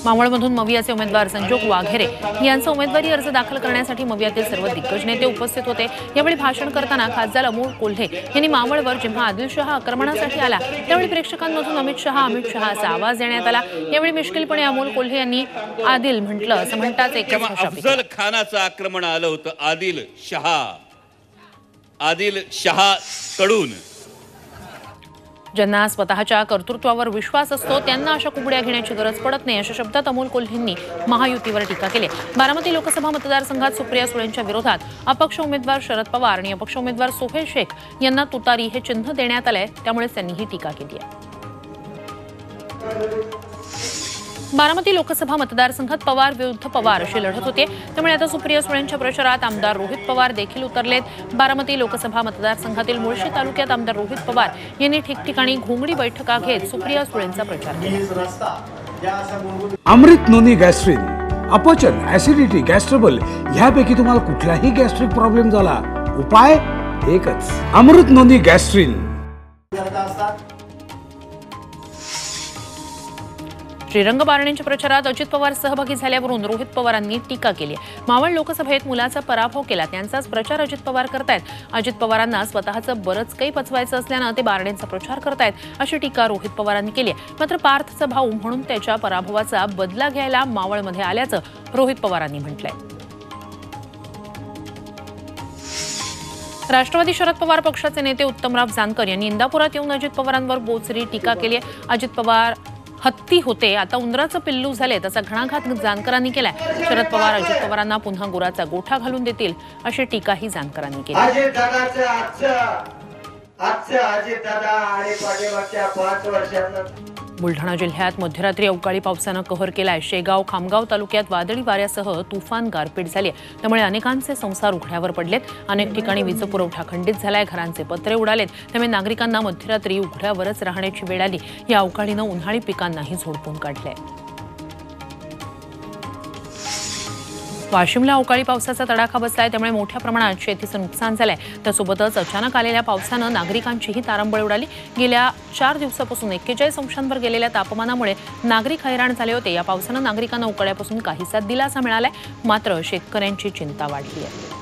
मावळमधून मवियाचे उमेदवार संजोग वाघेरे यांचा उमेदवारी अर्ज दाखल करण्यासाठी मवियातील सर्व दिग्गज नेते उपस्थित होते। यावेळी भाषण करताना खासदार अमोल कोल्हे यांनी मावळवर जेव्हा आदिलशहा आक्रमणासाठी आला त्यावेळी प्रेक्षकांमधून अमित शहा असा आवाज देण्यात आला। यावेळी मिश्किलपणे अमोल कोल्हे यांनी आदिल म्हटलं असं म्हणताच एकच अफजल खानाचं आक्रमण आलं होतं आदिल शहा कडून। ज्यांना स्वतःच्या कर्तृत्वावर विश्वास असतो त्यांना अशा कुबड्या घेण्याची गरज पडत नाही अशा शब्दात अमोल कोल्हेंनी महायुतीवर टीका केली। बारामती लोकसभा मतदारसंघात सुप्रिया सुळेंच्या विरोधात अपक्ष उमेदवार शरद पवार आणि अपक्ष उमेदवार सोहेल शेख यांना तुतारी हे चिन्ह देण्यात आलंय, त्यामुळे त्यांनी ही टीका केली आहे। बारामती लोकसभा मतदारसंघात पवार विरुद्ध पवार अशी लढत होते, त्यामुळे आता सुप्रिया सुळेंच्या प्रचारात आमदार रोहित पवार देखील उतरलेत। बारामती लोकसभा मतदारसंघातील मुळशी तालुक्यात आमदार रोहित पवार यांनी ठिकठिकाणी घोंगडी बैठका घेत सुप्रिया सुळेंचा प्रचार केला। अमृत नोनी गॅस्ट्रिन, अपचन, ऍसिडिटी, गॅस्ट्रबल ह्यापैकी तुम्हाला कुठलाही गॅस्ट्रिक प्रॉब्लेम झाला, उपाय एकच, अमृत नोनी गॅस्ट्रिन। श्रीरंग बारणेंच्या प्रचारात अजित पवार सहभागी झाल्यावरून रोहित पवारांनी टीका केली। मावळ लोकसभेत मुलाचा पराभव केला, त्यांचाच प्रचार अजित पवार करतायत। अजित पवारांना स्वतःचं बरंच काही पचवायचं असल्यानं ते बारणेंचा प्रचार करतायत अशी टीका रोहित पवारांनी केली। मात्र पार्थचा भाऊ म्हणून त्याच्या पराभवाचा बदला घ्यायला मावळमध्ये आल्याचं रोहित पवारांनी म्हटलंय। राष्ट्रवादी शरद पवार पक्षाचे नेते उत्तमराव जानकर यांनी इंदापुरात येऊन अजित पवारांवर बोचरी टीका केली आहे। अजित पवार हत्ती होते, आता उंदराचं पिल्लू झाले तसा घणाघात जानकरांनी केलाय। शरद पवार अजित पवारांना पुन्हा गुराचा गोठा घालून देतील अशी टीकाही जानकरांनी केली। बुलढाणा जिल्ह्यात मध्यरात्री अवकाळी पावसानं कहर केलाय। शेगाव खामगाव तालुक्यात वादळी वाऱ्यासह तुफान गारपीट झाली, त्यामुळे अनेकांचे संसार उघड्यावर पडलेत। अनेक ठिकाणी वीज पुरवठा खंडित झालाय, घरांचे पत्रे उडालेत, त्यामुळे नागरिकांना मध्यरात्री उघड्यावरच राहण्याची वेळ आली। या अवकाळीनं उन्हाळी पिकांनाही झोडपून काढलंय। वाशिमला अवकाळी पावसाचा तडाखा बसलाय, त्यामुळे मोठ्या प्रमाणात शेतीचं नुकसान झालंय। त्यासोबतच अचानक आलेल्या पावसानं नागरिकांचीही तारंबळ उडाली। गेल्या 4 दिवसापासून 41 अंशांवर गेलेल्या तापमानामुळे नागरिक हैराण झाले होते। या पावसानं नागरिकांना उकाड्यापासून काहीसा दिलासा मिळालाय, मात्र शेतकऱ्यांची चिंता वाढली आहे।